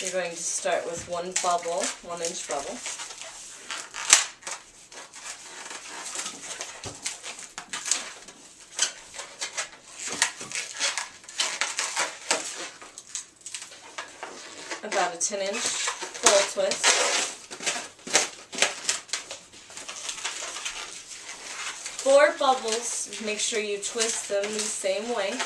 You're going to start with one bubble, 1-inch bubble. About a 10-inch full twist. Four bubbles, make sure you twist them the same way.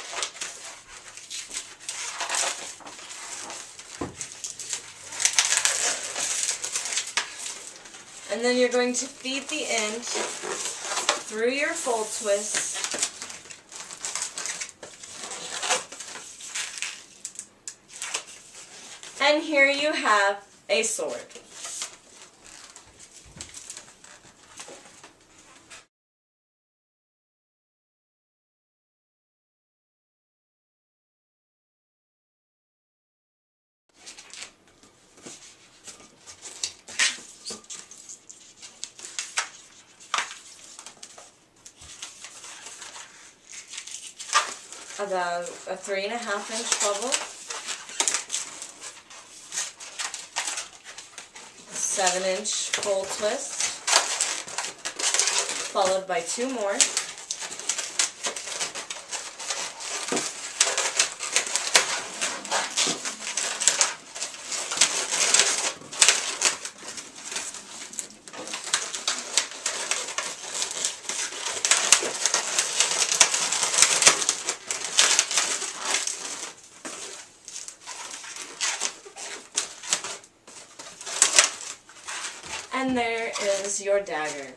And then you're going to feed the end through your full twist. And here you have a sword. About a 3.5-inch bubble, 7-inch full twist, followed by 2 more. And there is your dagger.